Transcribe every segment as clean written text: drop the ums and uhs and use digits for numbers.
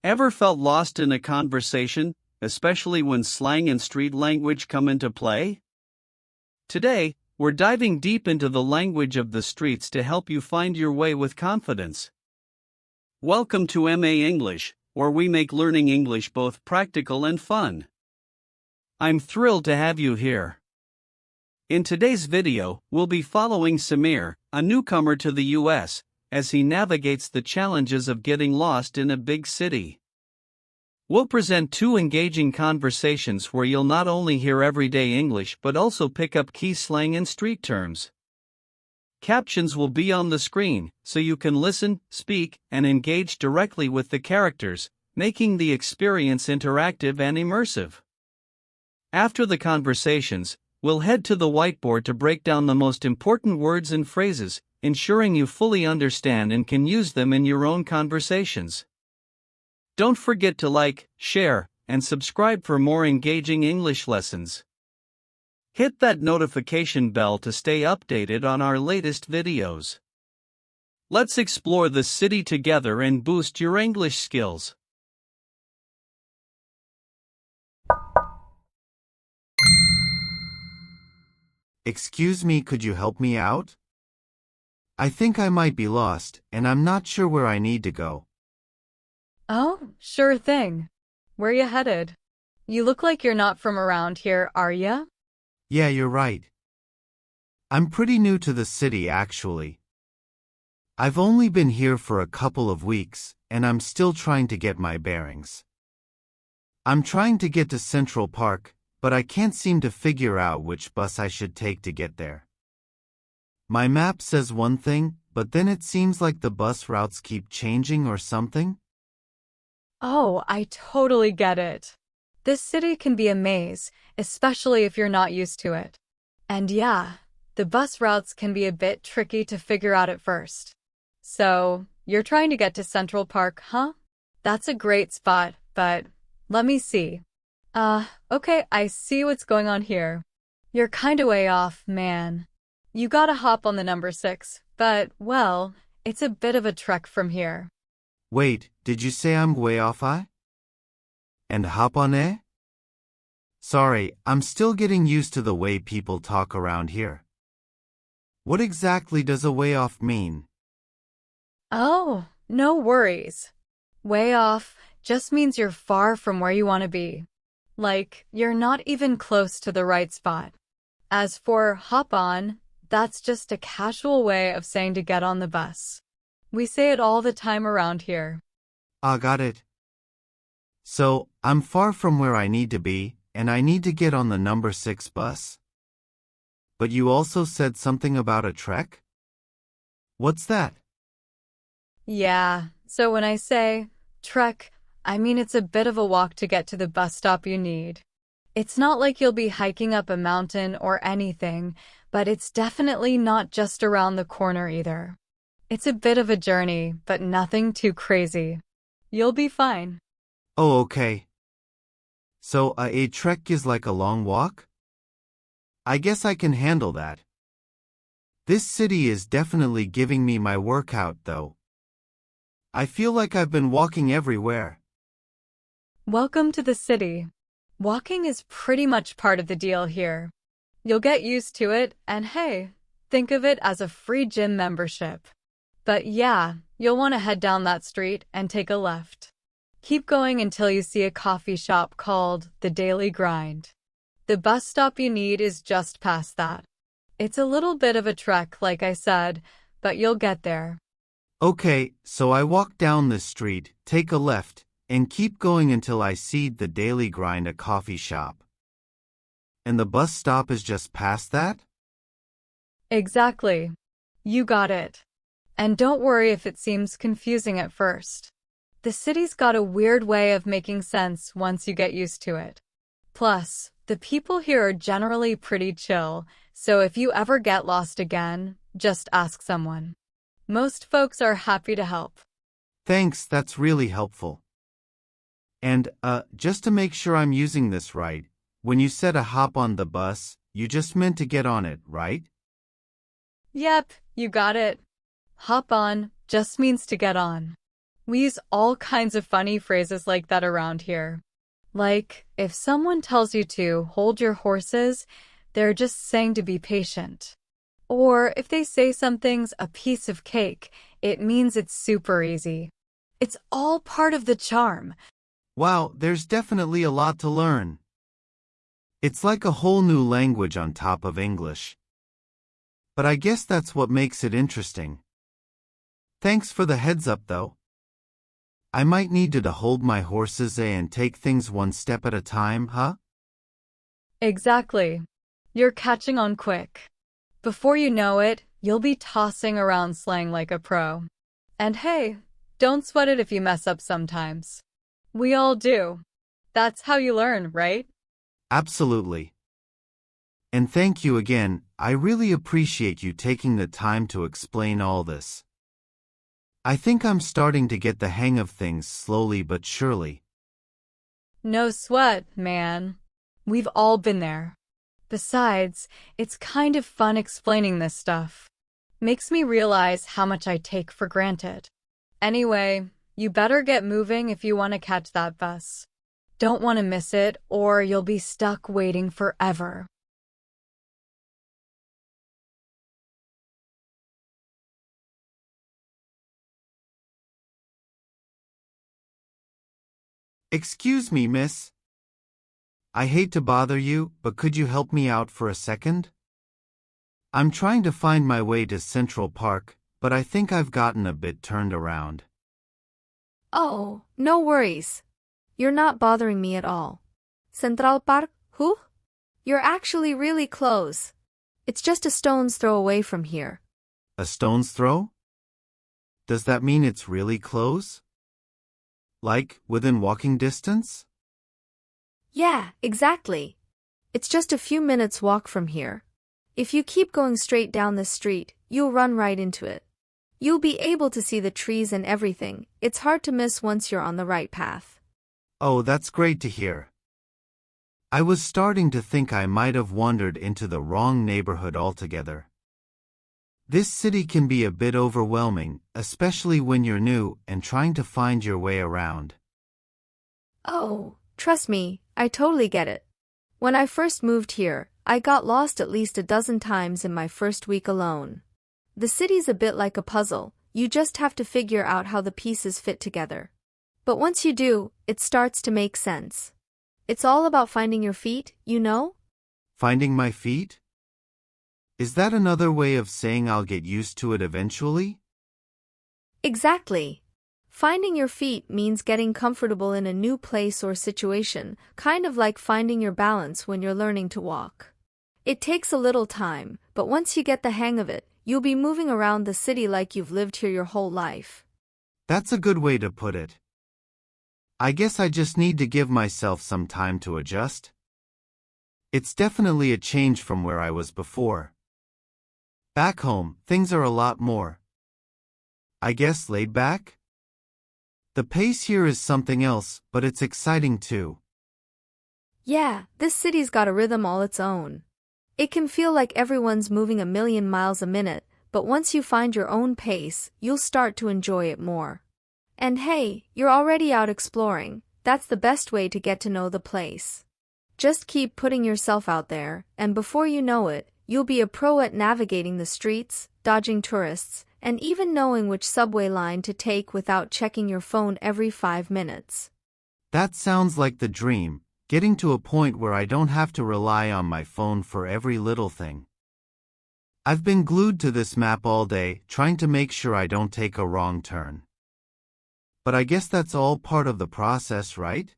Ever felt lost in a conversation, especially when slang and street language come into play? Today, we're diving deep into the language of the streets to help you find your way with confidence. Welcome to MA English, where we make learning English both practical and fun. I'm thrilled to have you here. In today's video, we'll be following Samir, a newcomer to the US, as he navigates the challenges of getting lost in a big city. We'll present two engaging conversations where you'll not only hear everyday English but also pick up key slang and street terms. Captions will be on the screen, so you can listen, speak, and engage directly with the characters, making the experience interactive and immersive. After the conversations, we'll head to the whiteboard to break down the most important words and phrases, ensuring you fully understand and can use them in your own conversations. Don't forget to like, share, and subscribe for more engaging English lessons. Hit that notification bell to stay updated on our latest videos. Let's explore the city together and boost your English skills. Excuse me, could you help me out? I think I might be lost, and I'm not sure where I need to go. Oh, sure thing. Where you headed? You look like you're not from around here, are ya? Yeah, you're right. I'm pretty new to the city, actually. I've only been here for a couple of weeks, and I'm still trying to get my bearings. I'm trying to get to Central Park, but I can't seem to figure out which bus I should take to get there. My map says one thing, but then it seems like the bus routes keep changing or something. Oh, I totally get it. This city can be a maze, especially if you're not used to it. And yeah, the bus routes can be a bit tricky to figure out at first. So, you're trying to get to Central Park, huh? That's a great spot, but let me see. Okay, I see what's going on here. You're kinda way off, man. You gotta hop on the number 6, but, well, it's a bit of a trek from here. Wait, did you say I'm way off? And hop on it? Sorry, I'm still getting used to the way people talk around here. What exactly does a way off mean? Oh, no worries. Way off just means you're far from where you want to be. Like, you're not even close to the right spot. As for hop on, that's just a casual way of saying to get on the bus. We say it all the time around here. Got it. So, I'm far from where I need to be, and I need to get on the number 6 bus. But you also said something about a trek? What's that? Yeah, so when I say trek, I mean it's a bit of a walk to get to the bus stop you need. It's not like you'll be hiking up a mountain or anything, but it's definitely not just around the corner either. It's a bit of a journey, but nothing too crazy. You'll be fine. Oh, okay. So, a trek is like a long walk? I guess I can handle that. This city is definitely giving me my workout, though. I feel like I've been walking everywhere. Welcome to the city. Walking is pretty much part of the deal here. You'll get used to it, and hey, think of it as a free gym membership. But yeah, you'll want to head down that street and take a left. Keep going until you see a coffee shop called The Daily Grind. The bus stop you need is just past that. It's a little bit of a trek, like I said, but you'll get there. Okay, so I walk down this street, take a left, and keep going until I see The Daily Grind, a coffee shop. And the bus stop is just past that? Exactly. You got it. And don't worry if it seems confusing at first. The city's got a weird way of making sense once you get used to it. Plus, the people here are generally pretty chill, so if you ever get lost again, just ask someone. Most folks are happy to help. Thanks, that's really helpful. And, just to make sure I'm using this right, when you said a hop on the bus, you just meant to get on it, right? Yep, you got it. Hop on just means to get on. We use all kinds of funny phrases like that around here. Like, if someone tells you to hold your horses, they're just saying to be patient. Or if they say something's a piece of cake, it means it's super easy. It's all part of the charm. Wow, there's definitely a lot to learn. It's like a whole new language on top of English. But I guess that's what makes it interesting. Thanks for the heads up though. I might need to hold my horses and take things one step at a time, huh? Exactly. You're catching on quick. Before you know it, you'll be tossing around slang like a pro. And hey, don't sweat it if you mess up sometimes. We all do. That's how you learn, right? Absolutely. And thank you again, I really appreciate you taking the time to explain all this. I think I'm starting to get the hang of things slowly but surely. No sweat, man. We've all been there. Besides, it's kind of fun explaining this stuff. Makes me realize how much I take for granted. Anyway, you better get moving if you want to catch that bus. Don't want to miss it, or you'll be stuck waiting forever. Excuse me, miss. I hate to bother you, but could you help me out for a second? I'm trying to find my way to Central Park, but I think I've gotten a bit turned around. Oh, no worries. You're not bothering me at all. Central Park, who? You're actually really close. It's just a stone's throw away from here. A stone's throw? Does that mean it's really close? Like, within walking distance? Yeah, exactly. It's just a few minutes walk from here. If you keep going straight down this street, you'll run right into it. You'll be able to see the trees and everything. It's hard to miss once you're on the right path. Oh, that's great to hear. I was starting to think I might have wandered into the wrong neighborhood altogether. This city can be a bit overwhelming, especially when you're new and trying to find your way around. Oh, trust me, I totally get it. When I first moved here, I got lost at least a dozen times in my first week alone. The city's a bit like a puzzle, you just have to figure out how the pieces fit together. But once you do, it starts to make sense. It's all about finding your feet, you know? Finding my feet? Is that another way of saying I'll get used to it eventually? Exactly. Finding your feet means getting comfortable in a new place or situation, kind of like finding your balance when you're learning to walk. It takes a little time, but once you get the hang of it, you'll be moving around the city like you've lived here your whole life. That's a good way to put it. I guess I just need to give myself some time to adjust. It's definitely a change from where I was before. Back home, things are a lot more, I guess, laid back? The pace here is something else, but it's exciting too. Yeah, this city's got a rhythm all its own. It can feel like everyone's moving a million miles a minute, but once you find your own pace, you'll start to enjoy it more. And hey, you're already out exploring. That's the best way to get to know the place. Just keep putting yourself out there, and before you know it, you'll be a pro at navigating the streets, dodging tourists, and even knowing which subway line to take without checking your phone every 5 minutes. That sounds like the dream, getting to a point where I don't have to rely on my phone for every little thing. I've been glued to this map all day, trying to make sure I don't take a wrong turn. But I guess that's all part of the process, right?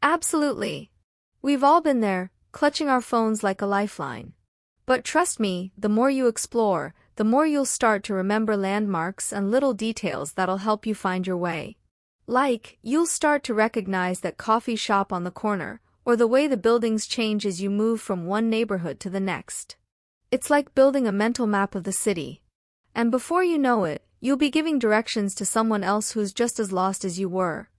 Absolutely. We've all been there, clutching our phones like a lifeline. But trust me, the more you explore, the more you'll start to remember landmarks and little details that'll help you find your way. Like, you'll start to recognize that coffee shop on the corner, or the way the buildings change as you move from one neighborhood to the next. It's like building a mental map of the city. And before you know it, you'll be giving directions to someone else who's just as lost as you were.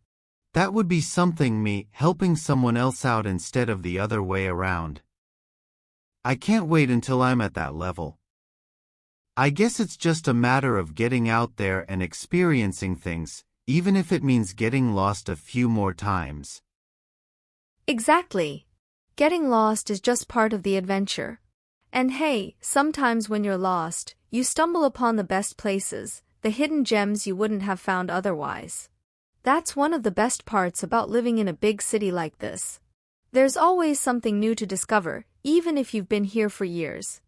That would be something, me helping someone else out instead of the other way around. I can't wait until I'm at that level. I guess it's just a matter of getting out there and experiencing things, even if it means getting lost a few more times. Exactly. Getting lost is just part of the adventure. And hey, sometimes when you're lost, you stumble upon the best places, the hidden gems you wouldn't have found otherwise. That's one of the best parts about living in a big city like this. There's always something new to discover, even if you've been here for years.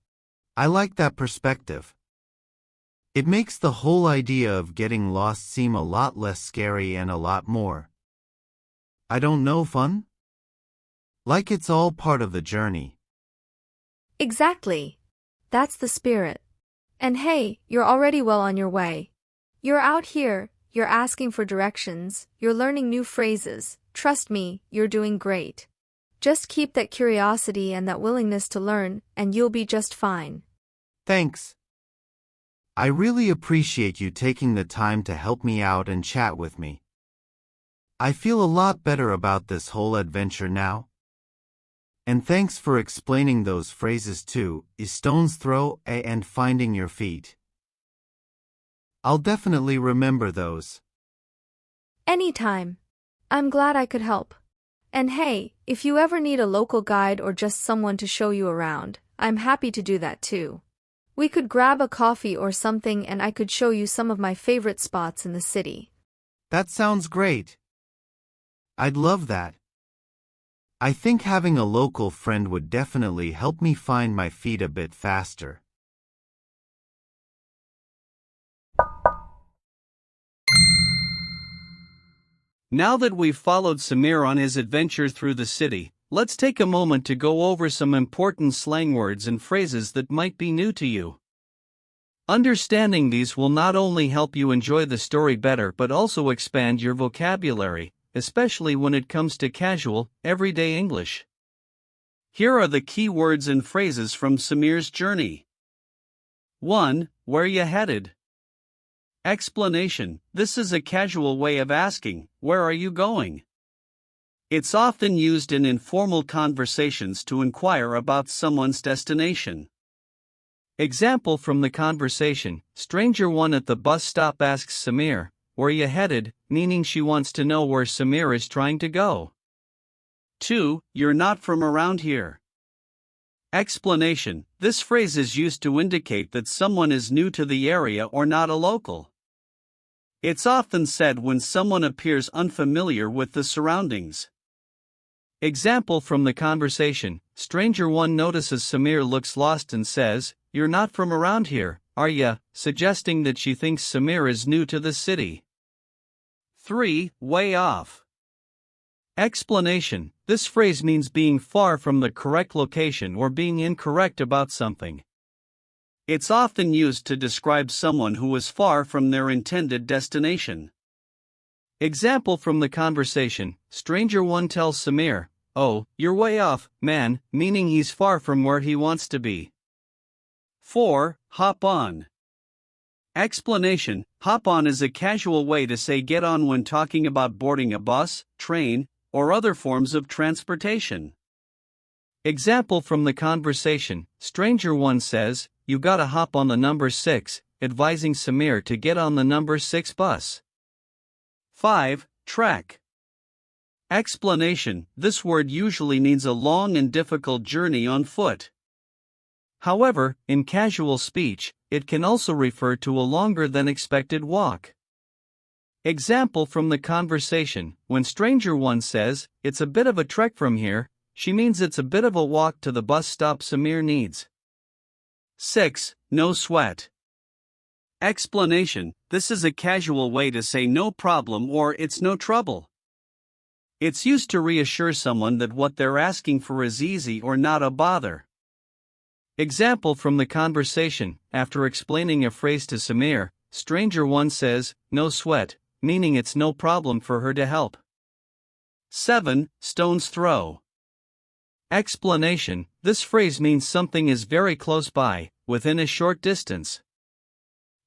I like that perspective. It makes the whole idea of getting lost seem a lot less scary and a lot more, I don't know, fun? Like it's all part of the journey. Exactly. That's the spirit. And hey, you're already well on your way. You're out here, you're asking for directions, you're learning new phrases. Trust me, you're doing great. Just keep that curiosity and that willingness to learn, and you'll be just fine. Thanks. I really appreciate you taking the time to help me out and chat with me. I feel a lot better about this whole adventure now. And thanks for explaining those phrases too, a stone's throw and finding your feet. I'll definitely remember those. Anytime. I'm glad I could help. And hey, if you ever need a local guide or just someone to show you around, I'm happy to do that too. We could grab a coffee or something and I could show you some of my favorite spots in the city. That sounds great. I'd love that. I think having a local friend would definitely help me find my feet a bit faster. Now that we've followed Samir on his adventure through the city, let's take a moment to go over some important slang words and phrases that might be new to you. Understanding these will not only help you enjoy the story better but also expand your vocabulary, especially when it comes to casual, everyday English. Here are the key words and phrases from Samir's journey. 1. Where you headed? Explanation. This is a casual way of asking, where are you going? It's often used in informal conversations to inquire about someone's destination. Example from the conversation, stranger 1 at the bus stop asks Samir, where you headed, meaning she wants to know where Samir is trying to go. 2. You're not from around here. Explanation. This phrase is used to indicate that someone is new to the area or not a local. It's often said when someone appears unfamiliar with the surroundings. Example from the conversation, stranger 1 notices Samir looks lost and says, "You're not from around here, are ya?" suggesting that she thinks Samir is new to the city. 3. Way off. Explanation. This phrase means being far from the correct location or being incorrect about something. It's often used to describe someone who is far from their intended destination. Example from the conversation, stranger 1 tells Samir, "Oh, you're way off, man," meaning he's far from where he wants to be. 4. Hop on. Explanation. Hop on is a casual way to say get on when talking about boarding a bus, train, or other forms of transportation. Example from the conversation, stranger 1 says, "You gotta hop on the number 6, advising Samir to get on the number 6 bus. 5. Trek. Explanation. This word usually means a long and difficult journey on foot. However, in casual speech, it can also refer to a longer than expected walk. Example from the conversation, when stranger 1 says, "It's a bit of a trek from here," she means it's a bit of a walk to the bus stop Samir needs. 6. No sweat. Explanation. This is a casual way to say no problem or it's no trouble. It's used to reassure someone that what they're asking for is easy or not a bother. Example from the conversation, after explaining a phrase to Samir, stranger 1 says, "No sweat," meaning it's no problem for her to help. 7. Stone's throw. Explanation. This phrase means something is very close by, within a short distance.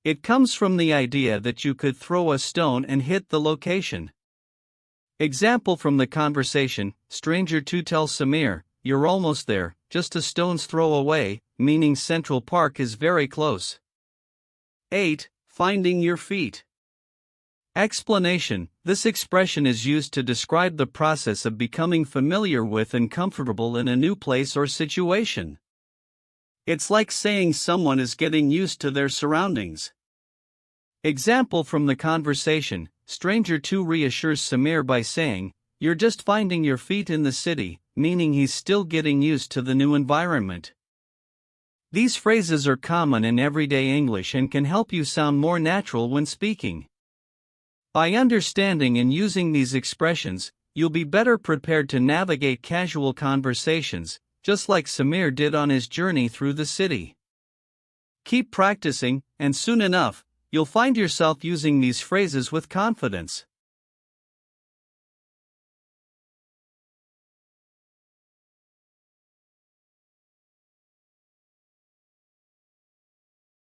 It comes from the idea that you could throw a stone and hit the location. Example from the conversation, stranger 2 tells Samir, "You're almost there, just a stone's throw away," meaning Central Park is very close. 8. Finding your feet. Explanation: this expression is used to describe the process of becoming familiar with and comfortable in a new place or situation. It's like saying someone is getting used to their surroundings. Example from the conversation: Stranger 2 reassures Samir by saying, "You're just finding your feet in the city," meaning he's still getting used to the new environment. These phrases are common in everyday English and can help you sound more natural when speaking. By understanding and using these expressions, you'll be better prepared to navigate casual conversations, just like Samir did on his journey through the city. Keep practicing, and soon enough, you'll find yourself using these phrases with confidence.